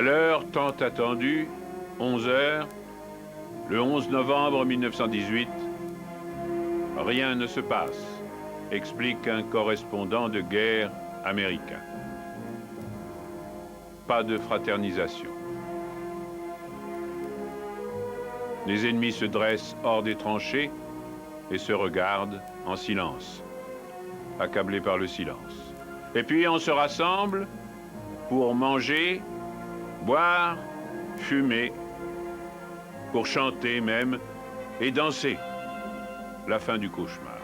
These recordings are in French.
À l'heure tant attendue, 11 heures, le 11 novembre 1918, rien ne se passe, explique un correspondant de guerre américain. Pas de fraternisation. Les ennemis se dressent hors des tranchées et se regardent en silence, accablés par le silence. Et puis on se rassemble pour manger, boire, fumer, pour chanter même et danser. La fin du cauchemar.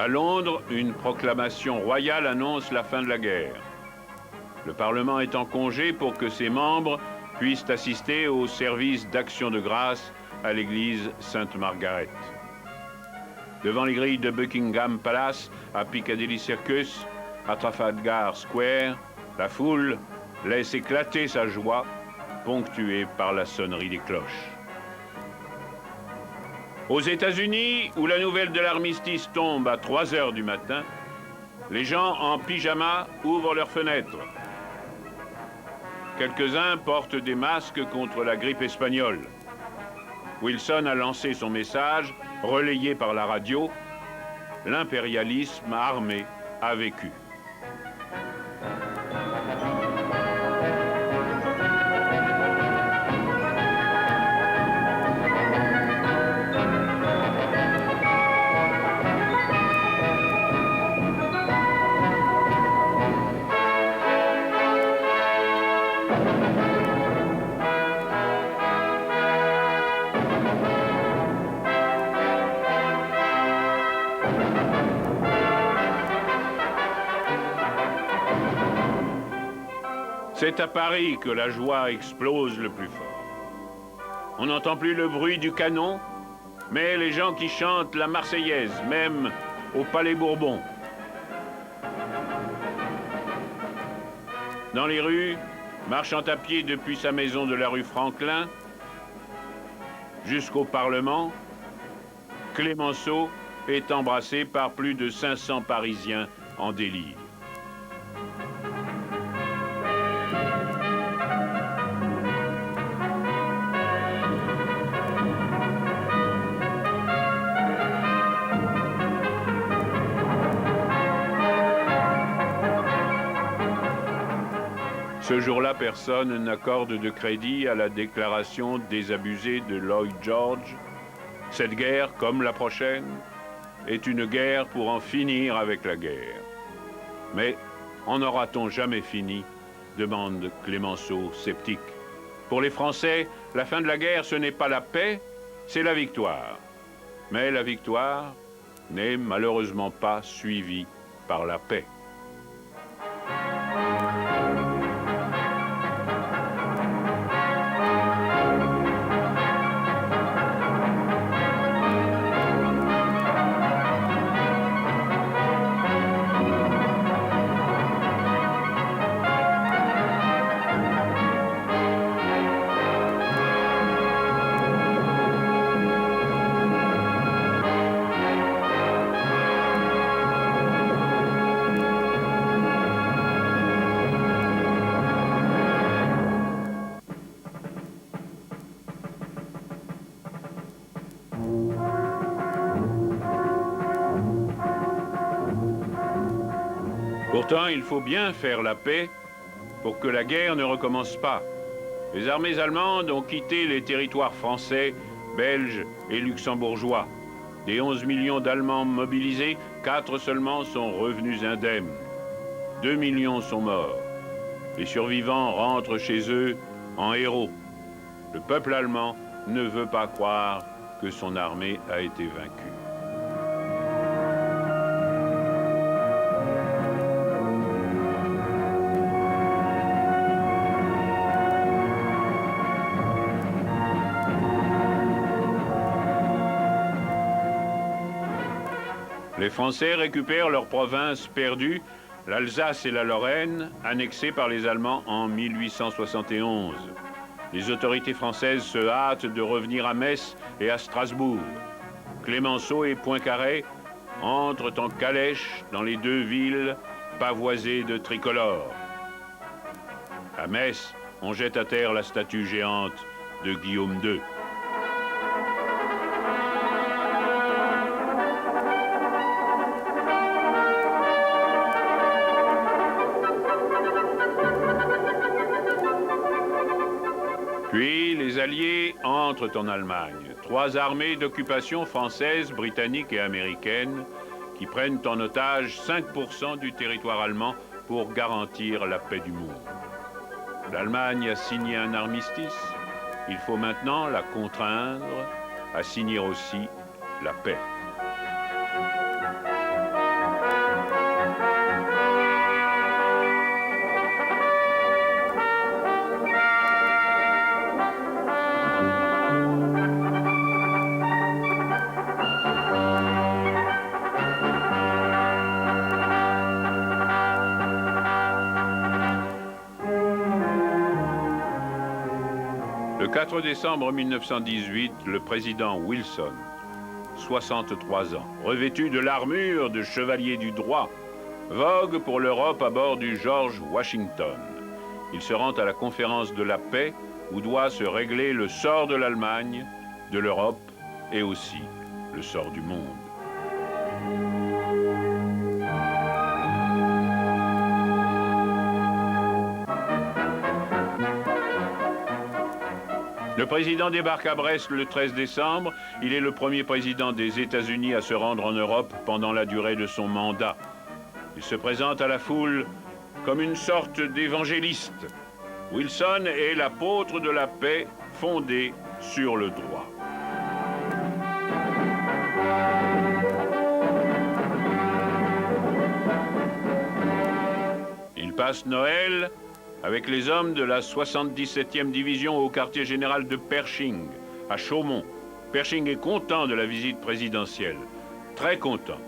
À Londres, une proclamation royale annonce la fin de la guerre. Le Parlement est en congé pour que ses membres puissent assister au service d'action de grâce à l'église Sainte-Margaret. Devant les grilles de Buckingham Palace, à Piccadilly Circus, à Trafalgar Square, la foule laisse éclater sa joie, ponctuée par la sonnerie des cloches. Aux États-Unis, où la nouvelle de l'armistice tombe à 3 heures du matin, les gens en pyjama ouvrent leurs fenêtres. Quelques-uns portent des masques contre la grippe espagnole. Wilson a lancé son message, relayé par la radio. L'impérialisme armé a vécu. C'est à Paris que la joie explose le plus fort. On n'entend plus le bruit du canon, mais les gens qui chantent la Marseillaise, même au Palais Bourbon. Dans les rues, marchant à pied depuis sa maison de la rue Franklin jusqu'au Parlement, Clémenceau est embrassé par plus de 500 Parisiens en délire. Ce jour-là, personne n'accorde de crédit à la déclaration désabusée de Lloyd George. Cette guerre, comme la prochaine, est une guerre pour en finir avec la guerre. Mais en aura-t-on jamais fini? Demande Clémenceau, sceptique. Pour les Français, la fin de la guerre, ce n'est pas la paix, c'est la victoire. Mais la victoire n'est malheureusement pas suivie par la paix. Pourtant, il faut bien faire la paix pour que la guerre ne recommence pas. Les armées allemandes ont quitté les territoires français, belges et luxembourgeois. Des 11 millions d'Allemands mobilisés, 4 seulement sont revenus indemnes. 2 millions sont morts. Les survivants rentrent chez eux en héros. Le peuple allemand ne veut pas croire que son armée a été vaincue. Les Français récupèrent leurs provinces perdues, l'Alsace et la Lorraine, annexées par les Allemands en 1871. Les autorités françaises se hâtent de revenir à Metz et à Strasbourg. Clémenceau et Poincaré entrent en calèche dans les deux villes pavoisées de tricolores. À Metz, on jette à terre la statue géante de Guillaume II. Puis, les Alliés entrent en Allemagne. 3 armées d'occupation françaises, britanniques et américaines qui prennent en otage 5% du territoire allemand pour garantir la paix du monde. L'Allemagne a signé un armistice. Il faut maintenant la contraindre à signer aussi la paix. Le 4 décembre 1918, le président Wilson, 63 ans, revêtu de l'armure de chevalier du droit, vogue pour l'Europe à bord du George Washington. Il se rend à la conférence de la paix où doit se régler le sort de l'Allemagne, de l'Europe et aussi le sort du monde. Le président débarque à Brest le 13 décembre. Il est le premier président des États-Unis à se rendre en Europe pendant la durée de son mandat. Il se présente à la foule comme une sorte d'évangéliste. Wilson est l'apôtre de la paix fondée sur le droit. Il passe Noël avec les hommes de la 77e division au quartier général de Pershing, à Chaumont. Pershing est content de la visite présidentielle, très content.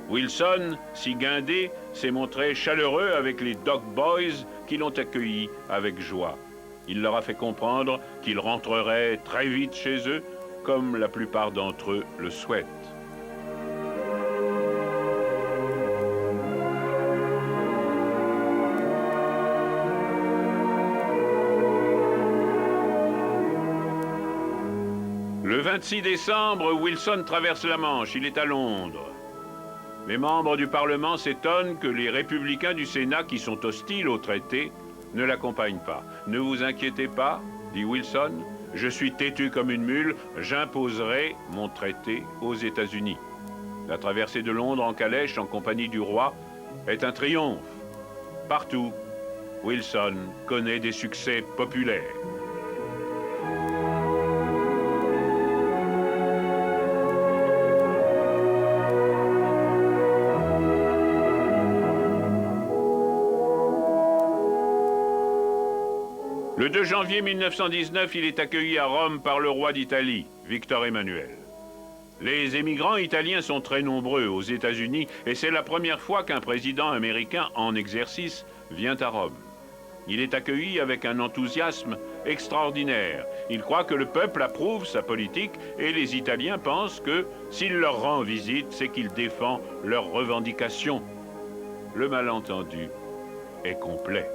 Wilson, si guindé, s'est montré chaleureux avec les Dock Boys qui l'ont accueilli avec joie. Il leur a fait comprendre qu'il rentrerait très vite chez eux, comme la plupart d'entre eux le souhaitent. Le 26 décembre, Wilson traverse la Manche, il est à Londres. Les membres du Parlement s'étonnent que les républicains du Sénat, qui sont hostiles au traité, ne l'accompagnent pas. « Ne vous inquiétez pas, dit Wilson, je suis têtu comme une mule, j'imposerai mon traité aux États-Unis. » La traversée de Londres en calèche en compagnie du roi est un triomphe. Partout, Wilson connaît des succès populaires. Le 2 janvier 1919, il est accueilli à Rome par le roi d'Italie, Victor Emmanuel. Les émigrants italiens sont très nombreux aux États-Unis et c'est la première fois qu'un président américain en exercice vient à Rome. Il est accueilli avec un enthousiasme extraordinaire. Il croit que le peuple approuve sa politique et les Italiens pensent que s'il leur rend visite, c'est qu'il défend leurs revendications. Le malentendu est complet.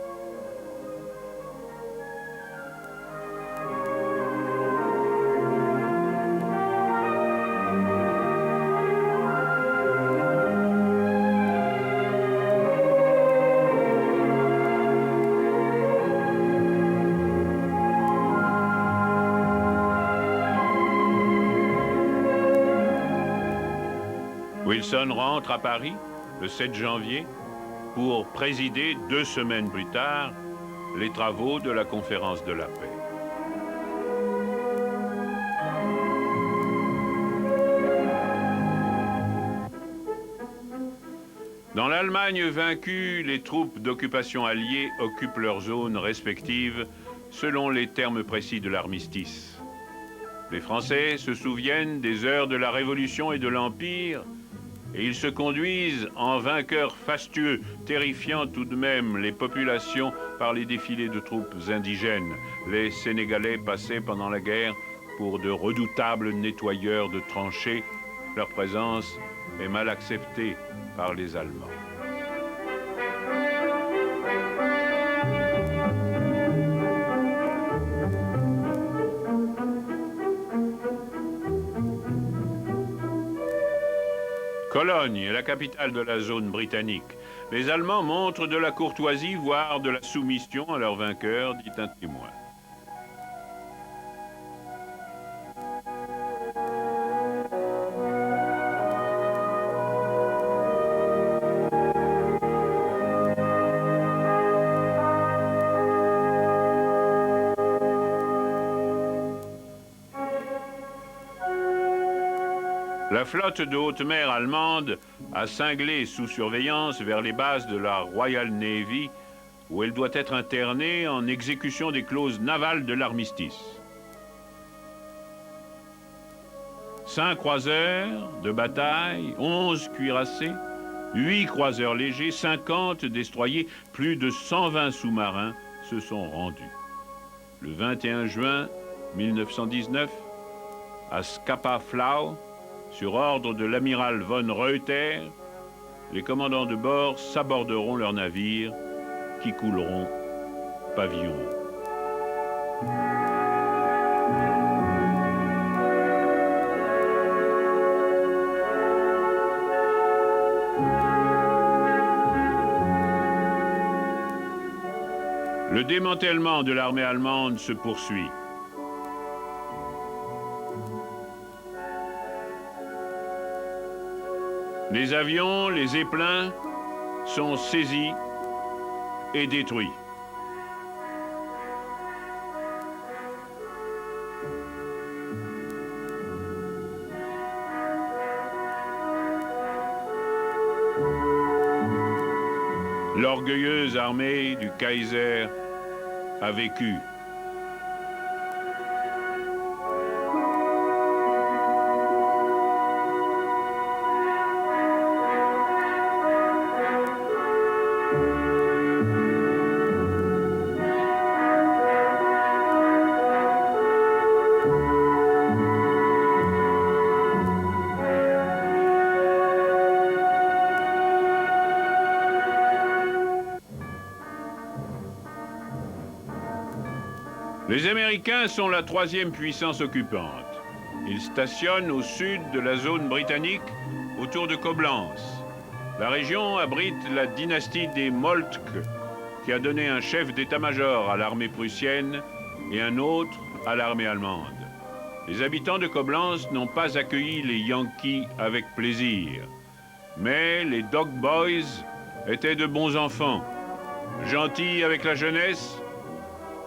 Wilson rentre à Paris le 7 janvier pour présider 2 semaines plus tard les travaux de la conférence de la paix. Dans l'Allemagne vaincue, les troupes d'occupation alliées occupent leurs zones respectives selon les termes précis de l'armistice. Les Français se souviennent des heures de la Révolution et de l'Empire et ils se conduisent en vainqueurs fastueux, terrifiant tout de même les populations par les défilés de troupes indigènes. Les Sénégalais passaient pendant la guerre pour de redoutables nettoyeurs de tranchées. Leur présence est mal acceptée par les Allemands. Cologne est la capitale de la zone britannique. Les Allemands montrent de la courtoisie, voire de la soumission à leur vainqueur, dit un témoin. La flotte de haute mer allemande a cinglé sous surveillance vers les bases de la Royal Navy, où elle doit être internée en exécution des clauses navales de l'armistice. 5 croiseurs de bataille, 11 cuirassés, 8 croiseurs légers, 50 destroyers, plus de 120 sous-marins se sont rendus. Le 21 juin 1919, à Scapa Flow, sur ordre de l'amiral von Reuter, les commandants de bord s'aborderont leurs navires qui couleront pavillon haut. Le démantèlement de l'armée allemande se poursuit. Les avions, les zeppelins sont saisis et détruits. L'orgueilleuse armée du Kaiser a vécu. Les Américains sont la 3e puissance occupante. Ils stationnent au sud de la zone britannique, autour de Coblence. La région abrite la dynastie des Moltke, qui a donné un chef d'état-major à l'armée prussienne et un autre à l'armée allemande. Les habitants de Coblence n'ont pas accueilli les Yankees avec plaisir. Mais les Dog Boys étaient de bons enfants, gentils avec la jeunesse.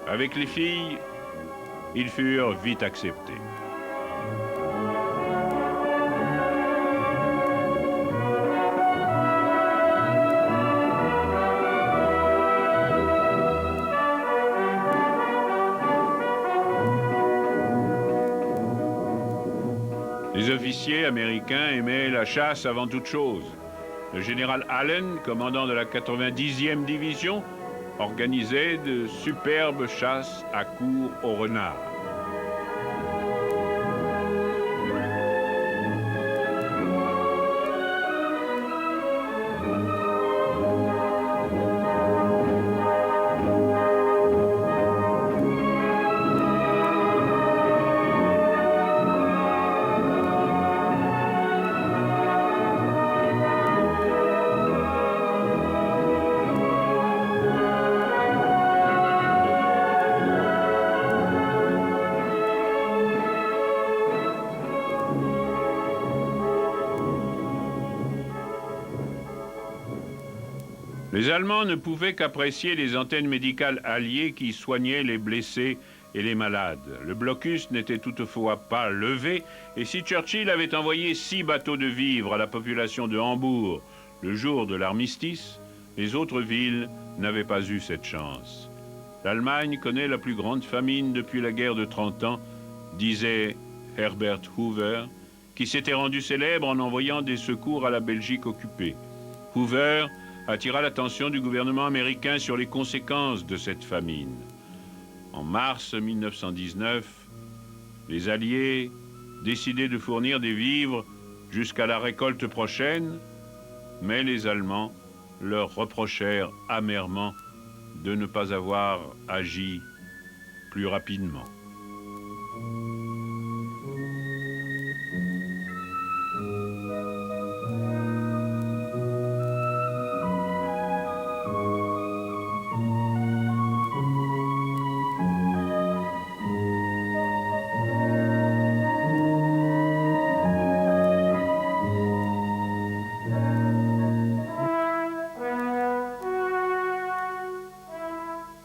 Avec les filles, ils furent vite acceptés. Les officiers américains aimaient la chasse avant toute chose. Le général Allen, commandant de la 90e division, organisait de superbes chasses à courre aux renards. Les Allemands ne pouvaient qu'apprécier les antennes médicales alliées qui soignaient les blessés et les malades. Le blocus n'était toutefois pas levé, et si Churchill avait envoyé 6 bateaux de vivres à la population de Hambourg le jour de l'armistice, les autres villes n'avaient pas eu cette chance. L'Allemagne connaît la plus grande famine depuis la guerre de 30 ans, disait Herbert Hoover, qui s'était rendu célèbre en envoyant des secours à la Belgique occupée. Hoover attira l'attention du gouvernement américain sur les conséquences de cette famine. En mars 1919, les Alliés décidaient de fournir des vivres jusqu'à la récolte prochaine, mais les Allemands leur reprochèrent amèrement de ne pas avoir agi plus rapidement.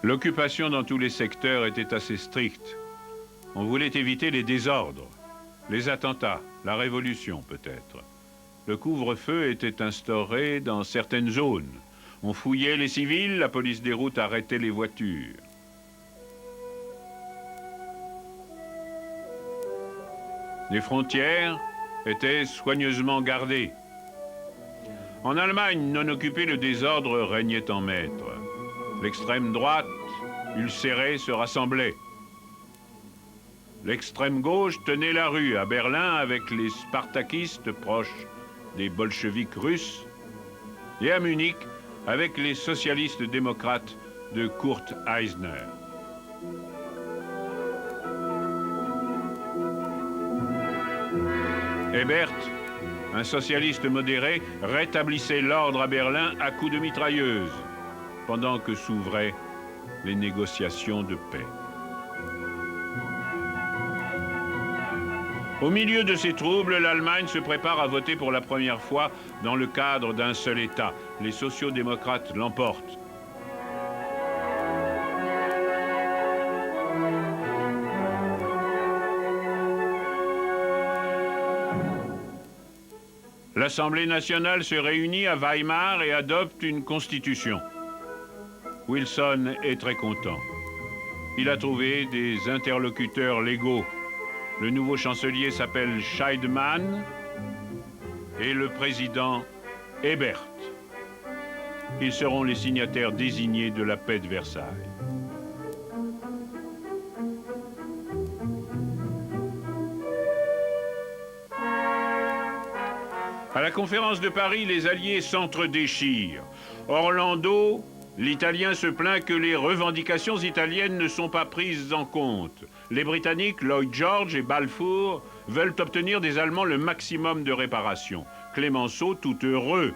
L'occupation dans tous les secteurs était assez stricte. On voulait éviter les désordres, les attentats, la révolution peut-être. Le couvre-feu était instauré dans certaines zones. On fouillait les civils, la police des routes arrêtait les voitures. Les frontières étaient soigneusement gardées. En Allemagne non occupée, le désordre régnait en maître. L'extrême droite, ulcérée, se rassemblait. L'extrême gauche tenait la rue à Berlin avec les spartakistes proches des bolcheviks russes et à Munich avec les socialistes démocrates de Kurt Eisner. Ebert, un socialiste modéré, rétablissait l'ordre à Berlin à coups de mitrailleuses, pendant que s'ouvraient les négociations de paix. Au milieu de ces troubles, l'Allemagne se prépare à voter pour la première fois dans le cadre d'un seul État. Les sociaux-démocrates l'emportent. L'Assemblée nationale se réunit à Weimar et adopte une constitution. Wilson est très content. Il a trouvé des interlocuteurs légaux. Le nouveau chancelier s'appelle Scheidemann et le président Ebert. Ils seront les signataires désignés de la paix de Versailles. À la conférence de Paris, les Alliés s'entre-déchirent. Orlando, l'Italien, se plaint que les revendications italiennes ne sont pas prises en compte. Les Britanniques, Lloyd George et Balfour, veulent obtenir des Allemands le maximum de réparation. Clemenceau, tout heureux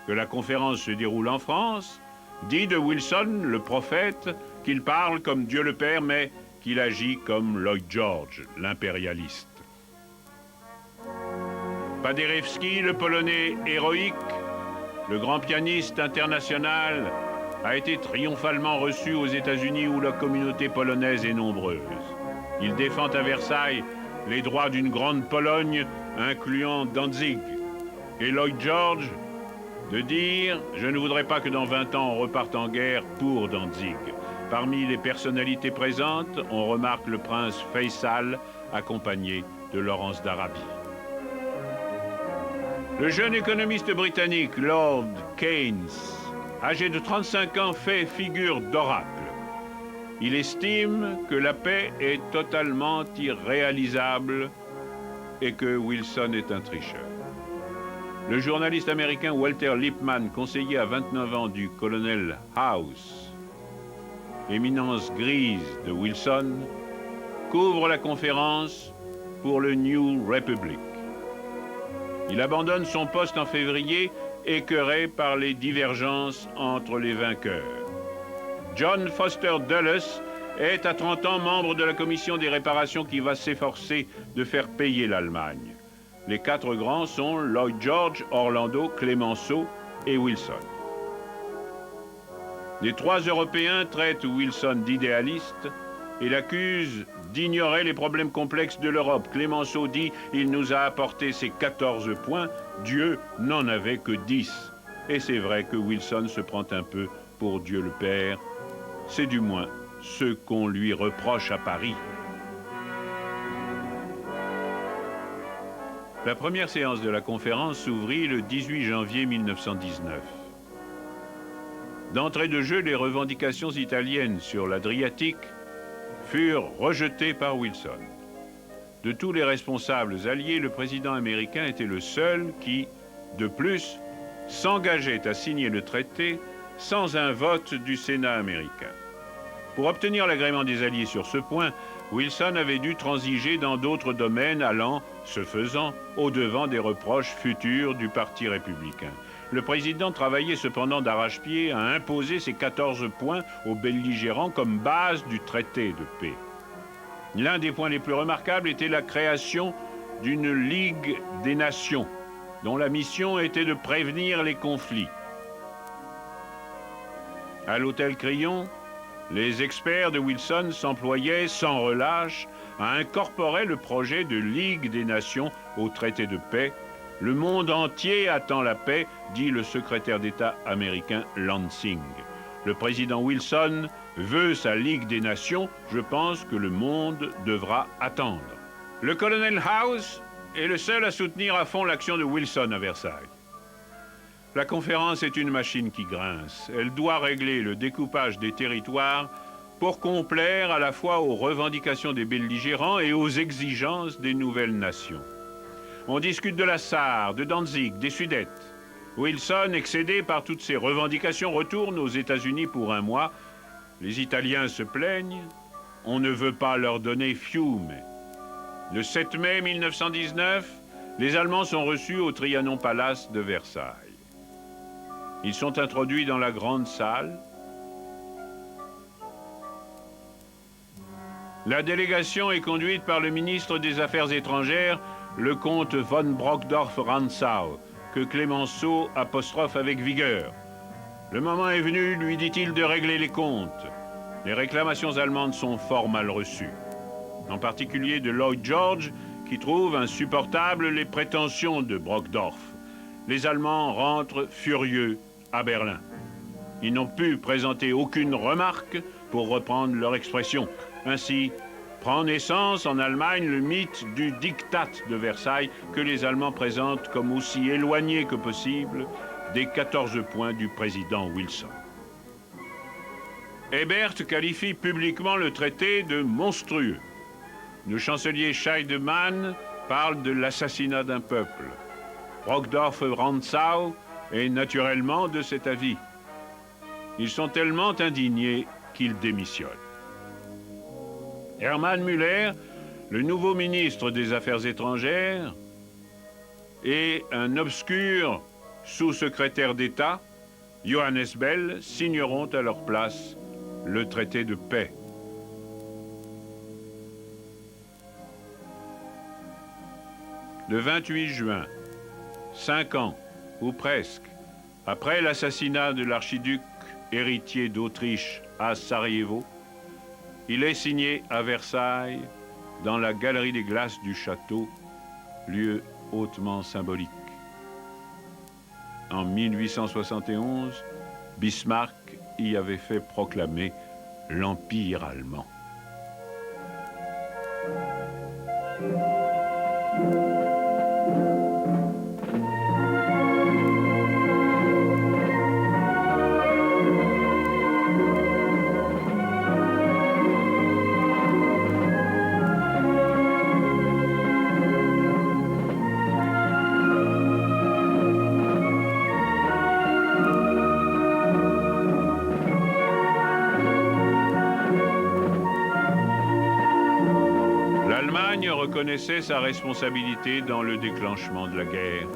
que la conférence se déroule en France, dit de Wilson, le prophète, qu'il parle comme Dieu le Père, mais qu'il agit comme Lloyd George, l'impérialiste. Paderewski, le Polonais héroïque, le grand pianiste international, a été triomphalement reçu aux États-Unis où la communauté polonaise est nombreuse. Il défend à Versailles les droits d'une grande Pologne, incluant Danzig. Et Lloyd George de dire « Je ne voudrais pas que dans 20 ans on reparte en guerre pour Danzig ». Parmi les personnalités présentes, on remarque le prince Faisal, accompagné de Laurence d'Arabie. Le jeune économiste britannique Lord Keynes, âgé de 35 ans, fait figure d'oracle. Il estime que la paix est totalement irréalisable et que Wilson est un tricheur. Le journaliste américain Walter Lippmann, conseiller à 29 ans du colonel House, éminence grise de Wilson, couvre la conférence pour le New Republic. Il abandonne son poste en février, écœuré par les divergences entre les vainqueurs. John Foster Dulles est à 30 ans membre de la commission des réparations qui va s'efforcer de faire payer l'Allemagne. Les 4 grands sont Lloyd George, Orlando, Clemenceau et Wilson. Les 3 Européens traitent Wilson d'idéaliste et l'accusent d'ignorer les problèmes complexes de l'Europe. Clémenceau dit « Il nous a apporté ses 14 points, Dieu n'en avait que 10 ». Et c'est vrai que Wilson se prend un peu pour Dieu le Père. C'est du moins ce qu'on lui reproche à Paris. La première séance de la conférence s'ouvrit le 18 janvier 1919. D'entrée de jeu, les revendications italiennes sur l'Adriatique furent rejetées par Wilson. De tous les responsables alliés, le président américain était le seul qui, de plus, s'engageait à signer le traité sans un vote du Sénat américain. Pour obtenir l'agrément des Alliés sur ce point, Wilson avait dû transiger dans d'autres domaines allant, ce faisant, au-devant des reproches futurs du Parti républicain. Le président travaillait cependant d'arrache-pied à imposer ses 14 points aux belligérants comme base du traité de paix. L'un des points les plus remarquables était la création d'une Ligue des Nations, dont la mission était de prévenir les conflits. À l'hôtel Crillon, les experts de Wilson s'employaient sans relâche à incorporer le projet de Ligue des Nations au traité de paix. Le monde entier attend la paix, dit le secrétaire d'État américain Lansing. Le président Wilson veut sa Ligue des Nations, je pense que le monde devra attendre. Le colonel House est le seul à soutenir à fond l'action de Wilson à Versailles. La conférence est une machine qui grince. Elle doit régler le découpage des territoires pour complaire à la fois aux revendications des belligérants et aux exigences des nouvelles nations. On discute de la Sarre, de Danzig, des Sudètes. Wilson, excédé par toutes ces revendications, retourne aux États-Unis pour un mois. Les Italiens se plaignent. On ne veut pas leur donner Fiume. Le 7 mai 1919, les Allemands sont reçus au Trianon Palace de Versailles. Ils sont introduits dans la grande salle. La délégation est conduite par le ministre des Affaires étrangères, le comte von Brockdorff-Rantzau, que Clémenceau apostrophe avec vigueur. Le moment est venu, lui dit-il, de régler les comptes. Les réclamations allemandes sont fort mal reçues. En particulier de Lloyd George, qui trouve insupportables les prétentions de Brockdorff. Les Allemands rentrent furieux à Berlin. Ils n'ont pu présenter aucune remarque, pour reprendre leur expression. Ainsi, prend naissance en Allemagne le mythe du diktat de Versailles que les Allemands présentent comme aussi éloigné que possible des 14 points du président Wilson. Hébert qualifie publiquement le traité de monstrueux. Le chancelier Scheidemann parle de l'assassinat d'un peuple. Brockdorff-Rantzau est naturellement de cet avis. Ils sont tellement indignés qu'ils démissionnent. Hermann Müller, le nouveau ministre des Affaires étrangères, et un obscur sous-secrétaire d'État, Johannes Bell, signeront à leur place le traité de paix. Le 28 juin, 5 ans, ou presque, après l'assassinat de l'archiduc héritier d'Autriche à Sarajevo, il est signé à Versailles, dans la galerie des glaces du château, lieu hautement symbolique. En 1871, Bismarck y avait fait proclamer l'Empire allemand. L'Allemagne reconnaissait sa responsabilité dans le déclenchement de la guerre.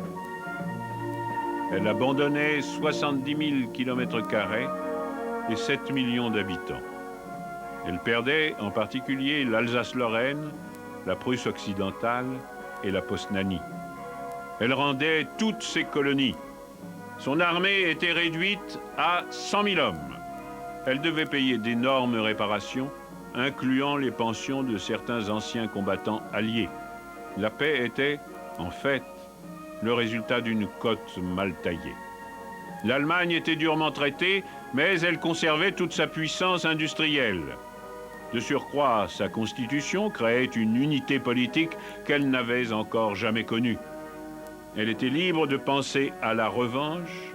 Elle abandonnait 70 000 km² et 7 millions d'habitants. Elle perdait en particulier l'Alsace-Lorraine, la Prusse occidentale et la Posnanie. Elle rendait toutes ses colonies. Son armée était réduite à 100 000 hommes. Elle devait payer d'énormes réparations, incluant les pensions de certains anciens combattants alliés. La paix était, en fait, le résultat d'une cote mal taillée. L'Allemagne était durement traitée, mais elle conservait toute sa puissance industrielle. De surcroît, sa constitution créait une unité politique qu'elle n'avait encore jamais connue. Elle était libre de penser à la revanche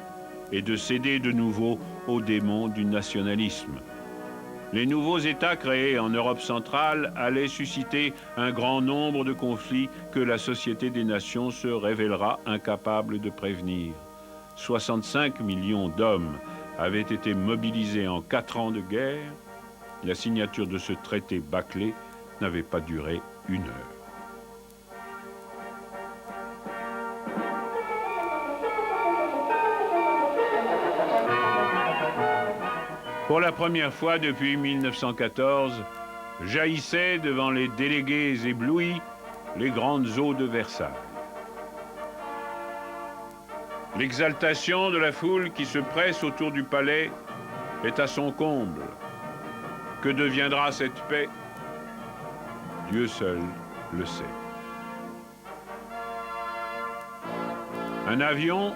et de céder de nouveau aux démons du nationalisme. Les nouveaux États créés en Europe centrale allaient susciter un grand nombre de conflits que la Société des Nations se révélera incapable de prévenir. 65 millions d'hommes avaient été mobilisés en 4 ans de guerre. La signature de ce traité bâclé n'avait pas duré 1 heure. Pour la première fois depuis 1914, jaillissaient devant les délégués éblouis les grandes eaux de Versailles. L'exaltation de la foule qui se presse autour du palais est à son comble. Que deviendra cette paix? Dieu seul le sait. Un avion,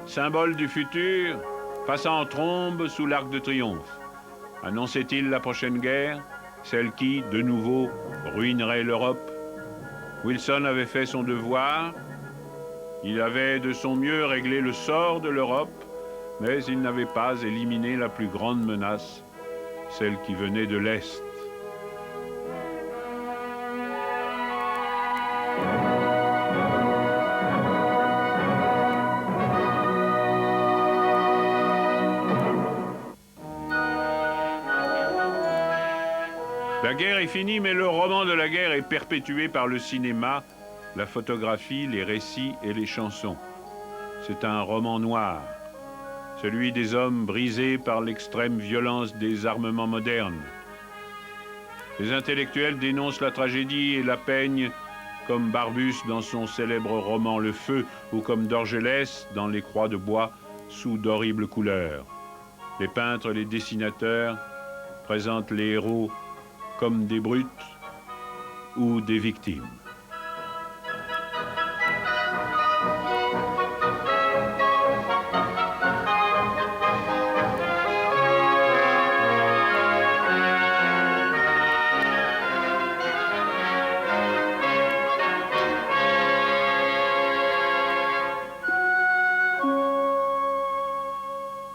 symbole du futur, passa en trombe sous l'Arc de Triomphe. Annonçait-il la prochaine guerre, celle qui, de nouveau, ruinerait l'Europe? Wilson avait fait son devoir. Il avait de son mieux réglé le sort de l'Europe, mais il n'avait pas éliminé la plus grande menace, celle qui venait de l'Est. La guerre est finie, mais le roman de la guerre est perpétué par le cinéma, la photographie, les récits et les chansons. C'est un roman noir, celui des hommes brisés par l'extrême violence des armements modernes. Les intellectuels dénoncent la tragédie et la peignent comme Barbus dans son célèbre roman Le Feu ou comme Dorgelès dans Les Croix de bois sous d'horribles couleurs. Les peintres, les dessinateurs présentent les héros comme des brutes ou des victimes.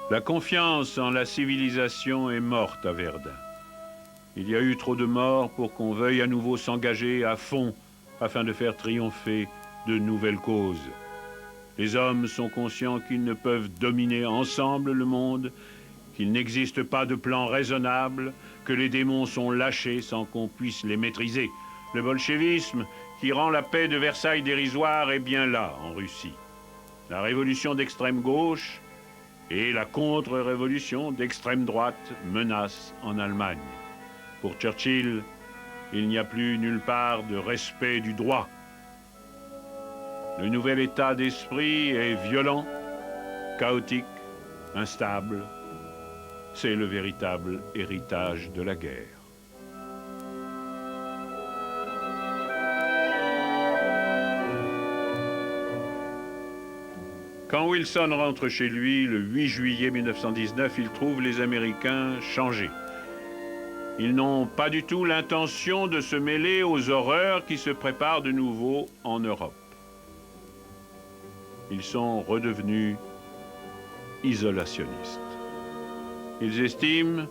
La confiance en la civilisation est morte à Verdun. Il y a eu trop de morts pour qu'on veuille à nouveau s'engager à fond afin de faire triompher de nouvelles causes. Les hommes sont conscients qu'ils ne peuvent dominer ensemble le monde, qu'il n'existe pas de plan raisonnable, que les démons sont lâchés sans qu'on puisse les maîtriser. Le bolchevisme, qui rend la paix de Versailles dérisoire, est bien là, en Russie. La révolution d'extrême gauche et la contre-révolution d'extrême droite menacent en Allemagne. Pour Churchill, il n'y a plus nulle part de respect du droit. Le nouvel état d'esprit est violent, chaotique, instable. C'est le véritable héritage de la guerre. Quand Wilson rentre chez lui le 8 juillet 1919, il trouve les Américains changés. Ils n'ont pas du tout l'intention de se mêler aux horreurs qui se préparent de nouveau en Europe. Ils sont redevenus isolationnistes. Ils estiment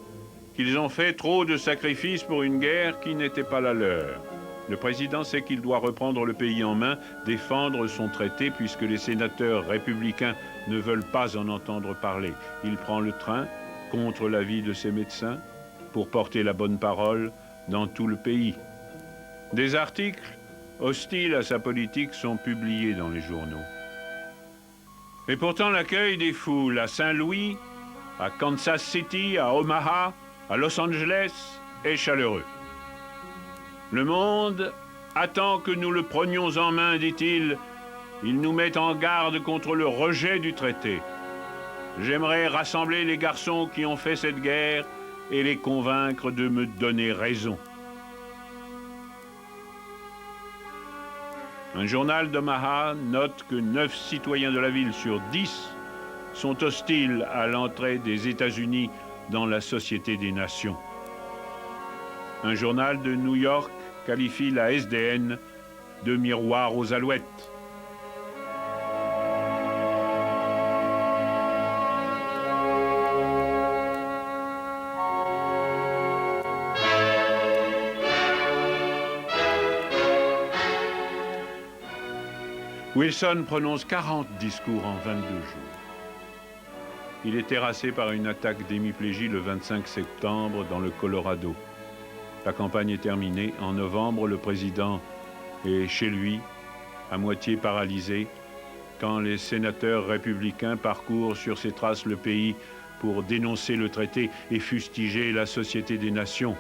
qu'ils ont fait trop de sacrifices pour une guerre qui n'était pas la leur. Le président sait qu'il doit reprendre le pays en main, défendre son traité, puisque les sénateurs républicains ne veulent pas en entendre parler. Il prend le train, contre l'avis de ses médecins, pour porter la bonne parole dans tout le pays. Des articles hostiles à sa politique sont publiés dans les journaux. Et pourtant, l'accueil des foules à Saint-Louis, à Kansas City, à Omaha, à Los Angeles est chaleureux. Le monde attend que nous le prenions en main, dit-il. Il nous met en garde contre le rejet du traité. J'aimerais rassembler les garçons qui ont fait cette guerre et les convaincre de me donner raison. Un journal d'Omaha note que 9 citoyens de la ville sur 10 sont hostiles à l'entrée des États-Unis dans la Société des Nations. Un journal de New York qualifie la SDN de miroir aux alouettes. Wilson prononce 40 discours en 22 jours. Il est terrassé par une attaque d'hémiplégie le 25 septembre dans le Colorado. La campagne est terminée. En novembre, le président est chez lui, à moitié paralysé, quand les sénateurs républicains parcourent sur ses traces le pays pour dénoncer le traité et fustiger la Société des Nations.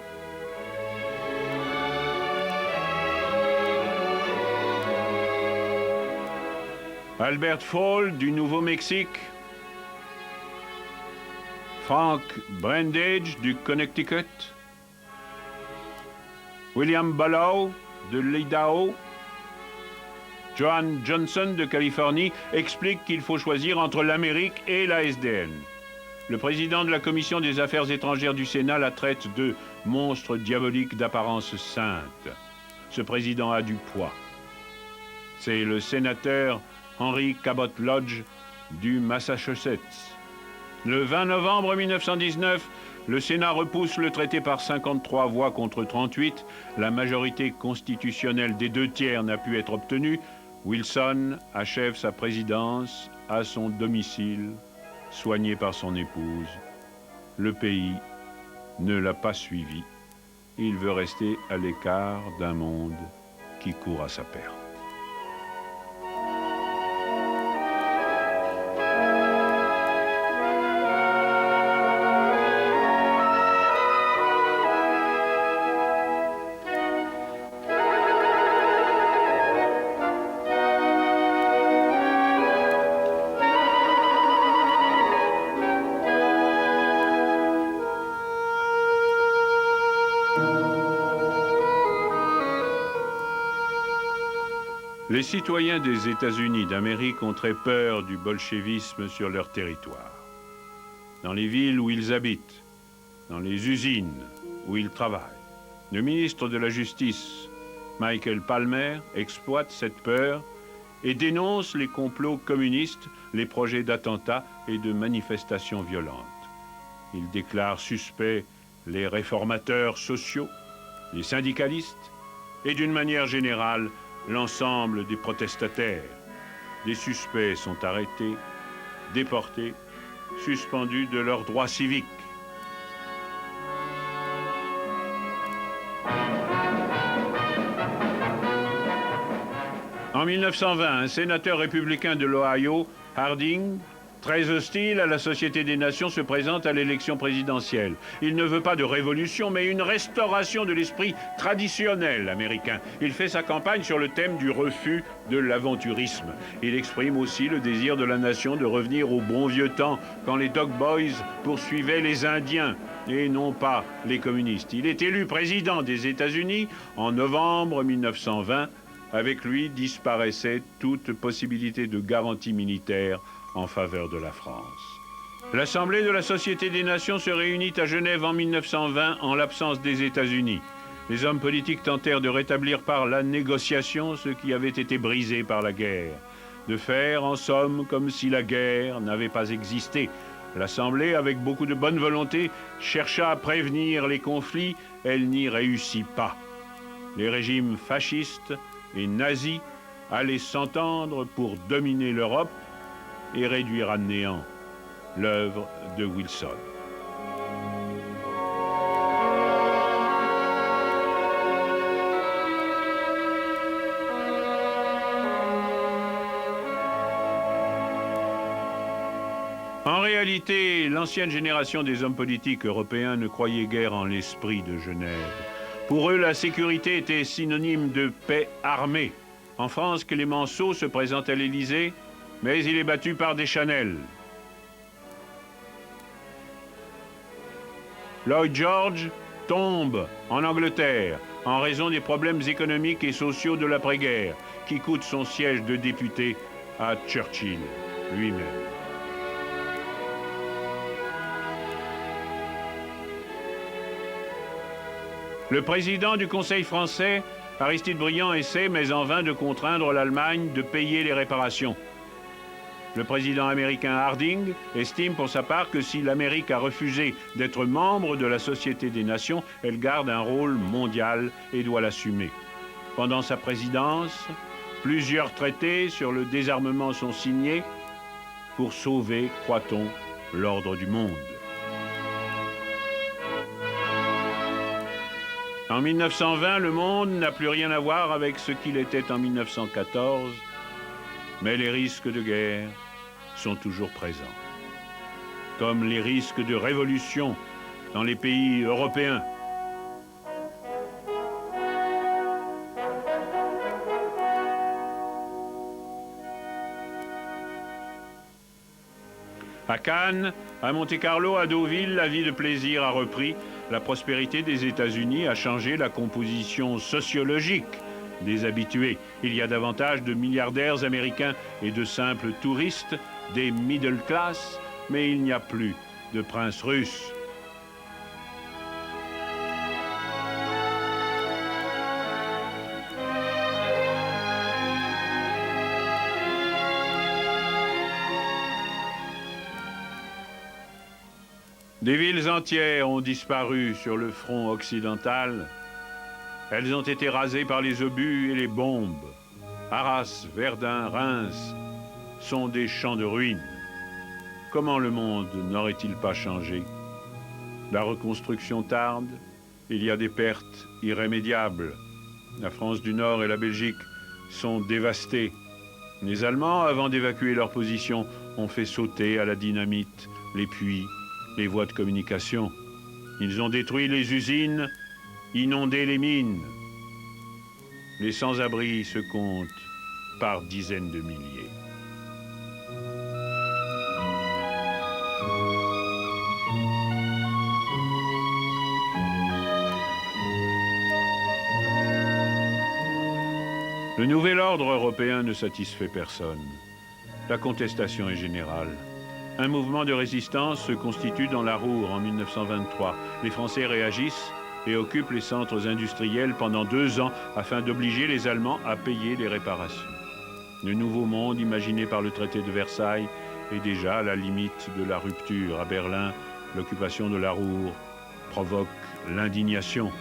Albert Fall du Nouveau-Mexique, Frank Brundage du Connecticut, William Ballow de l'Idaho, Joan Johnson de Californie expliquent qu'il faut choisir entre l'Amérique et la SDN. Le président de la Commission des Affaires étrangères du Sénat la traite de monstre diabolique d'apparence sainte. Ce président a du poids. C'est le sénateur Henry Cabot Lodge du Massachusetts. Le 20 novembre 1919, le Sénat repousse le traité par 53 voix contre 38. La majorité constitutionnelle des 2/3 n'a pu être obtenue. Wilson achève sa présidence à son domicile, soigné par son épouse. Le pays ne l'a pas suivi. Il veut rester à l'écart d'un monde qui court à sa perte. Les citoyens des États-Unis d'Amérique ont très peur du bolchevisme sur leur territoire. Dans les villes où ils habitent, dans les usines où ils travaillent. Le ministre de la Justice, Michael Palmer, exploite cette peur et dénonce les complots communistes, les projets d'attentats et de manifestations violentes. Il déclare suspects les réformateurs sociaux, les syndicalistes et d'une manière générale l'ensemble des protestataires. Des suspects sont arrêtés, déportés, suspendus de leurs droits civiques. En 1920, un sénateur républicain de l'Ohio, Harding, très hostile à la Société des Nations, se présente à l'élection présidentielle. Il ne veut pas de révolution, mais une restauration de l'esprit traditionnel américain. Il fait sa campagne sur le thème du refus de l'aventurisme. Il exprime aussi le désir de la nation de revenir au bon vieux temps, quand les Dog Boys poursuivaient les Indiens et non pas les communistes. Il est élu président des États-Unis en novembre 1920. Avec lui disparaissait toute possibilité de garantie militaire en faveur de la France. L'Assemblée de la Société des Nations se réunit à Genève en 1920 en l'absence des États-Unis. Les hommes politiques tentèrent de rétablir par la négociation ce qui avait été brisé par la guerre, de faire en somme comme si la guerre n'avait pas existé. L'Assemblée, avec beaucoup de bonne volonté, chercha à prévenir les conflits. Elle n'y réussit pas. Les régimes fascistes et nazis allaient s'entendre pour dominer l'Europe et réduire à néant l'œuvre de Wilson. En réalité, l'ancienne génération des hommes politiques européens ne croyait guère en l'esprit de Genève. Pour eux, la sécurité était synonyme de paix armée. En France, Clémenceau se présente à l'Élysée, mais il est battu par Deschanel. Lloyd George tombe en Angleterre en raison des problèmes économiques et sociaux de l'après-guerre, qui coûtent son siège de député à Churchill lui-même. Le président du Conseil français, Aristide Briand, essaie, mais en vain, de contraindre l'Allemagne de payer les réparations. Le président américain Harding estime pour sa part que si l'Amérique a refusé d'être membre de la Société des Nations, elle garde un rôle mondial et doit l'assumer. Pendant sa présidence, plusieurs traités sur le désarmement sont signés pour sauver, croit-on, l'ordre du monde. En 1920, le monde n'a plus rien à voir avec ce qu'il était en 1914, mais les risques de guerre sont toujours présents, comme les risques de révolution dans les pays européens. À Cannes, à Monte-Carlo, à Deauville, la vie de plaisir a repris. La prospérité des États-Unis a changé la composition sociologique des habitués. Il y a davantage de milliardaires américains et de simples touristes, des middle class, mais il n'y a plus de princes russes. Des villes entières ont disparu sur le front occidental. Elles ont été rasées par les obus et les bombes. Arras, Verdun, Reims sont des champs de ruines. Comment le monde n'aurait-il pas changé? La reconstruction tarde, il y a des pertes irrémédiables. La France du Nord et la Belgique sont dévastées. Les Allemands, avant d'évacuer leur position, ont fait sauter à la dynamite les puits, les voies de communication. Ils ont détruit les usines, inondé les mines. Les sans-abri se comptent par dizaines de milliers. Le nouvel ordre européen ne satisfait personne. La contestation est générale. Un mouvement de résistance se constitue dans la Ruhr en 1923. Les Français réagissent et occupent les centres industriels pendant 2 ans afin d'obliger les Allemands à payer les réparations. Le nouveau monde imaginé par le traité de Versailles est déjà à la limite de la rupture. À Berlin, l'occupation de la Ruhr provoque l'indignation.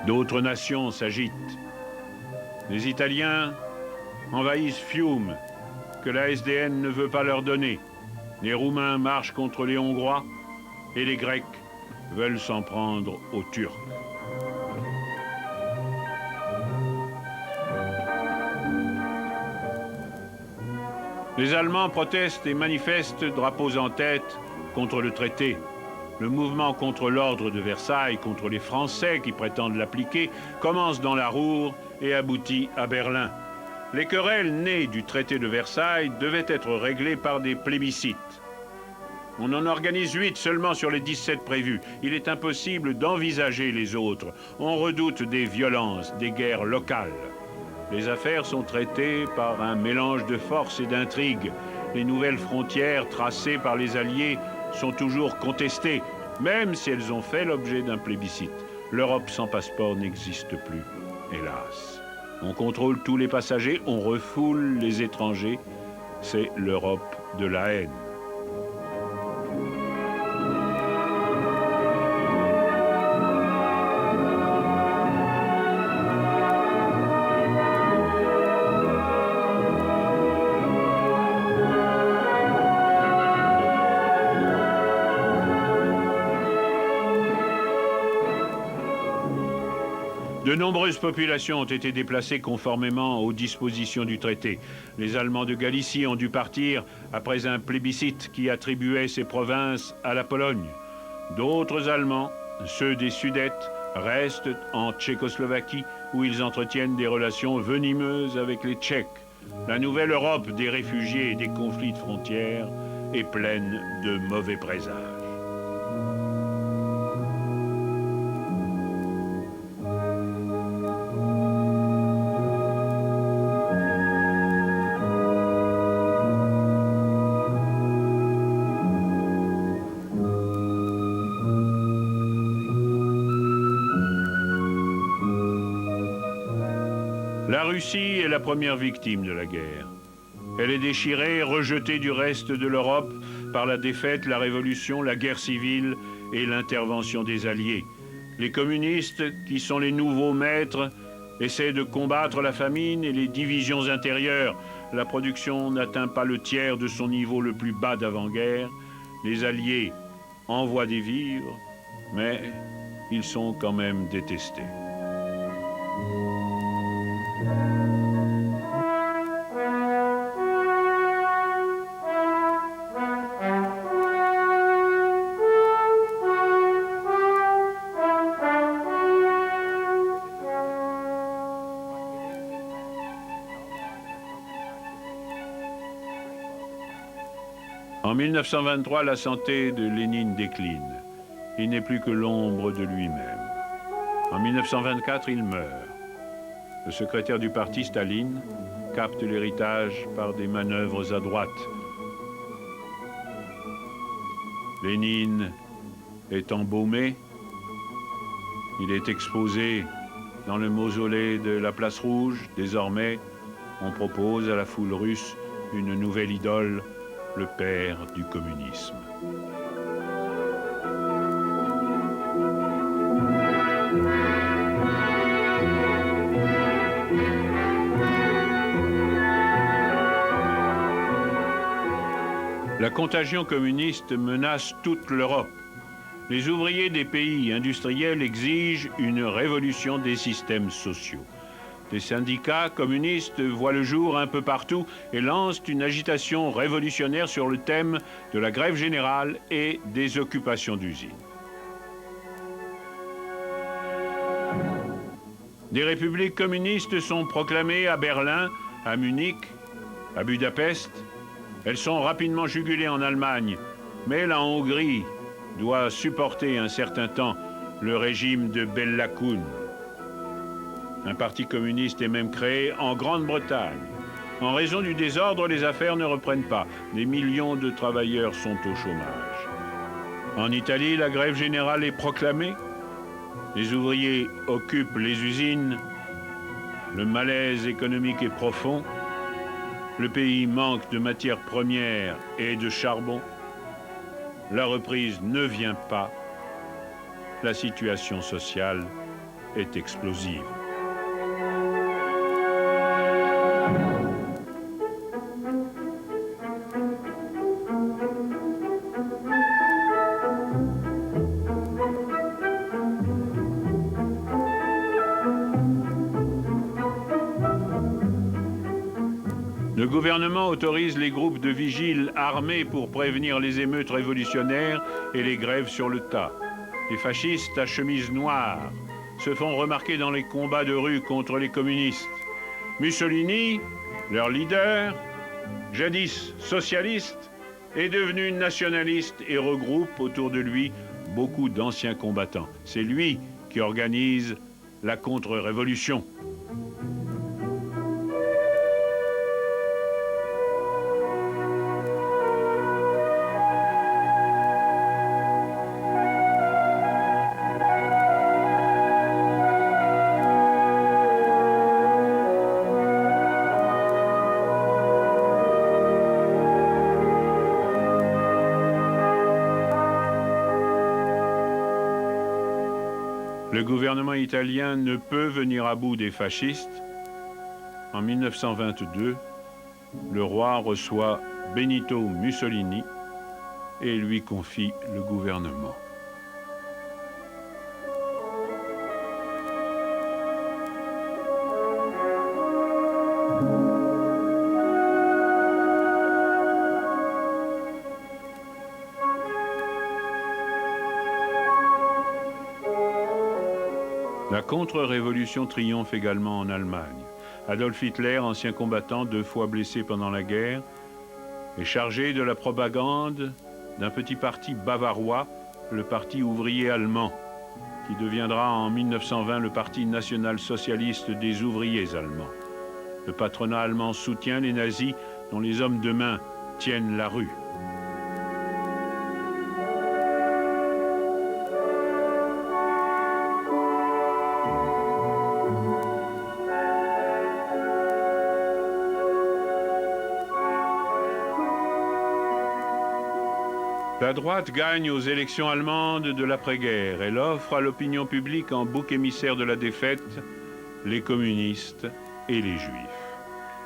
D'autres nations s'agitent. Les Italiens envahissent Fiume, que la SDN ne veut pas leur donner. Les Roumains marchent contre les Hongrois et les Grecs veulent s'en prendre aux Turcs. Les Allemands protestent et manifestent, drapeaux en tête, contre le traité. Le mouvement contre l'ordre de Versailles, contre les Français qui prétendent l'appliquer, commence dans la Ruhr et aboutit à Berlin. Les querelles nées du traité de Versailles devaient être réglées par des plébiscites. On en organise 8 seulement sur les 17 prévus. Il est impossible d'envisager les autres. On redoute des violences, des guerres locales. Les affaires sont traitées par un mélange de force et d'intrigue. Les nouvelles frontières tracées par les Alliés sont toujours contestées, même si elles ont fait l'objet d'un plébiscite. L'Europe sans passeport n'existe plus, hélas. On contrôle tous les passagers, on refoule les étrangers. C'est l'Europe de la haine. De nombreuses populations ont été déplacées conformément aux dispositions du traité. Les Allemands de Galicie ont dû partir après un plébiscite qui attribuait ces provinces à la Pologne. D'autres Allemands, ceux des Sudètes, restent en Tchécoslovaquie où ils entretiennent des relations venimeuses avec les Tchèques. La nouvelle Europe des réfugiés et des conflits de frontières est pleine de mauvais présages. La Russie est la première victime de la guerre. Elle est déchirée, rejetée du reste de l'Europe par la défaite, la révolution, la guerre civile et l'intervention des Alliés. Les communistes, qui sont les nouveaux maîtres, essaient de combattre la famine et les divisions intérieures. La production n'atteint pas le tiers de son niveau le plus bas d'avant-guerre. Les Alliés envoient des vivres, mais ils sont quand même détestés. En 1923, la santé de Lénine décline. Il n'est plus que l'ombre de lui-même. En 1924, il meurt. Le secrétaire du parti, Staline, capte l'héritage par des manœuvres à droite. Lénine est embaumé. Il est exposé dans le mausolée de la Place Rouge. Désormais, on propose à la foule russe une nouvelle idole, le père du communisme. La contagion communiste menace toute l'Europe. Les ouvriers des pays industriels exigent une révolution des systèmes sociaux. Des syndicats communistes voient le jour un peu partout et lancent une agitation révolutionnaire sur le thème de la grève générale et des occupations d'usines. Des républiques communistes sont proclamées à Berlin, à Munich, à Budapest. Elles sont rapidement jugulées en Allemagne, mais la Hongrie doit supporter un certain temps le régime de Bela Kun. Un parti communiste est même créé en Grande-Bretagne. En raison du désordre, les affaires ne reprennent pas. Des millions de travailleurs sont au chômage. En Italie, la grève générale est proclamée. Les ouvriers occupent les usines. Le malaise économique est profond. Le pays manque de matières premières et de charbon. La reprise ne vient pas. La situation sociale est explosive. Le gouvernement autorise les groupes de vigiles armés pour prévenir les émeutes révolutionnaires et les grèves sur le tas. Les fascistes à chemise noire se font remarquer dans les combats de rue contre les communistes. Mussolini, leur leader, jadis socialiste, est devenu nationaliste et regroupe autour de lui beaucoup d'anciens combattants. C'est lui qui organise la contre-révolution. Le gouvernement italien ne peut venir à bout des fascistes. En 1922, le roi reçoit Benito Mussolini et lui confie le gouvernement. La contre-révolution triomphe également en Allemagne. Adolf Hitler, ancien combattant, 2 fois blessé pendant la guerre, est chargé de la propagande d'un petit parti bavarois, le Parti ouvrier allemand, qui deviendra en 1920 le Parti national-socialiste des ouvriers allemands. Le patronat allemand soutient les nazis dont les hommes de main tiennent la rue. La droite gagne aux élections allemandes de l'après-guerre. Elle offre à l'opinion publique en bouc émissaire de la défaite les communistes et les juifs.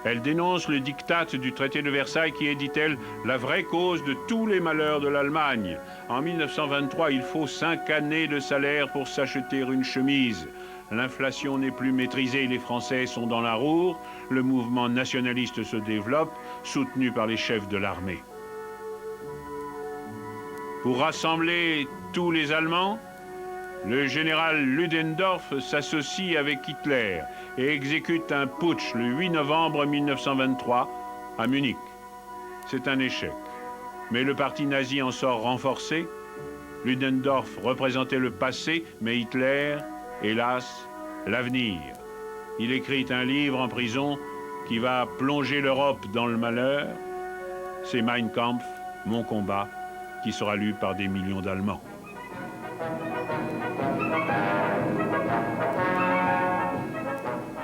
Elle dénonce le diktat du traité de Versailles qui est, dit-elle, la vraie cause de tous les malheurs de l'Allemagne. En 1923, il faut 5 années de salaire pour s'acheter une chemise. L'inflation n'est plus maîtrisée, les Français sont dans la roue. Le mouvement nationaliste se développe, soutenu par les chefs de l'armée. Pour rassembler tous les Allemands, le général Ludendorff s'associe avec Hitler et exécute un putsch le 8 novembre 1923 à Munich. C'est un échec. Mais le parti nazi en sort renforcé. Ludendorff représentait le passé, mais Hitler, hélas, l'avenir. Il écrit un livre en prison qui va plonger l'Europe dans le malheur. C'est Mein Kampf, Mon combat, qui sera lu par des millions d'Allemands.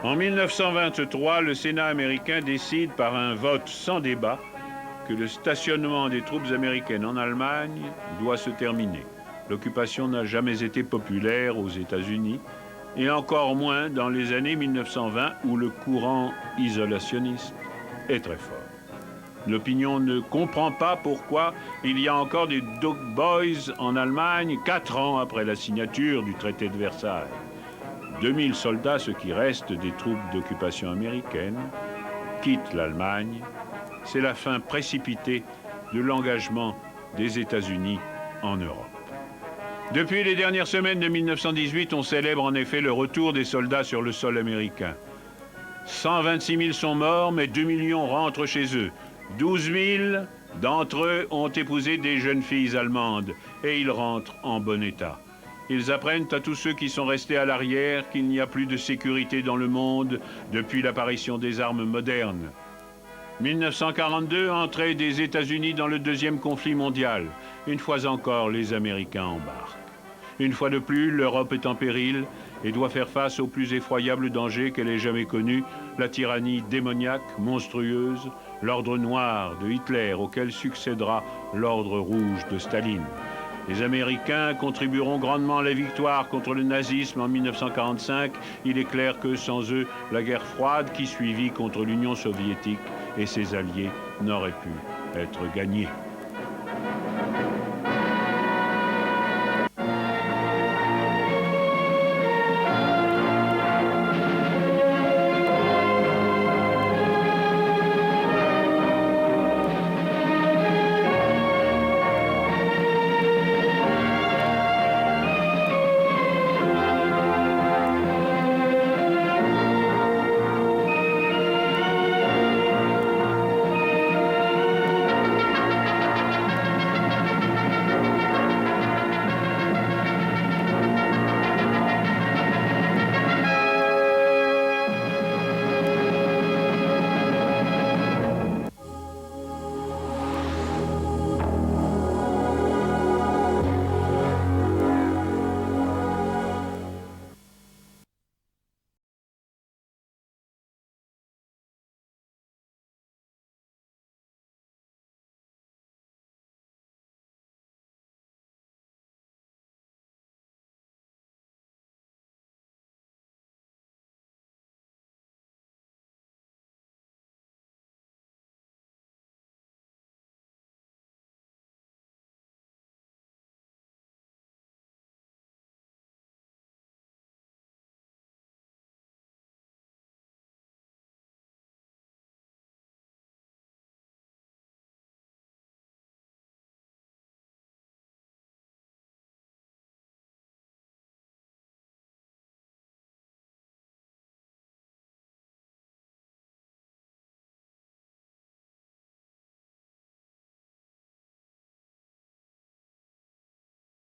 En 1923, le Sénat américain décide par un vote sans débat que le stationnement des troupes américaines en Allemagne doit se terminer. L'occupation n'a jamais été populaire aux États-Unis, et encore moins dans les années 1920 où le courant isolationniste est très fort. L'opinion ne comprend pas pourquoi il y a encore des Dog Boys en Allemagne 4 ans après la signature du traité de Versailles. 2000 soldats, ce qui reste des troupes d'occupation américaine, quittent l'Allemagne. C'est la fin précipitée de l'engagement des États-Unis en Europe. Depuis les dernières semaines de 1918, on célèbre en effet le retour des soldats sur le sol américain. 126 000 sont morts, mais 2 millions rentrent chez eux. 12 000 d'entre eux ont épousé des jeunes filles allemandes et ils rentrent en bon état. Ils apprennent à tous ceux qui sont restés à l'arrière qu'il n'y a plus de sécurité dans le monde depuis l'apparition des armes modernes. 1942, entrée des États-Unis dans le deuxième conflit mondial. Une fois encore, les Américains embarquent. Une fois de plus, l'Europe est en péril et doit faire face au plus effroyable danger qu'elle ait jamais connu, la tyrannie démoniaque, monstrueuse, l'ordre noir de Hitler auquel succédera l'ordre rouge de Staline. Les Américains contribueront grandement à la victoire contre le nazisme en 1945. Il est clair que sans eux, la guerre froide qui suivit contre l'Union soviétique et ses alliés n'aurait pu être gagnée.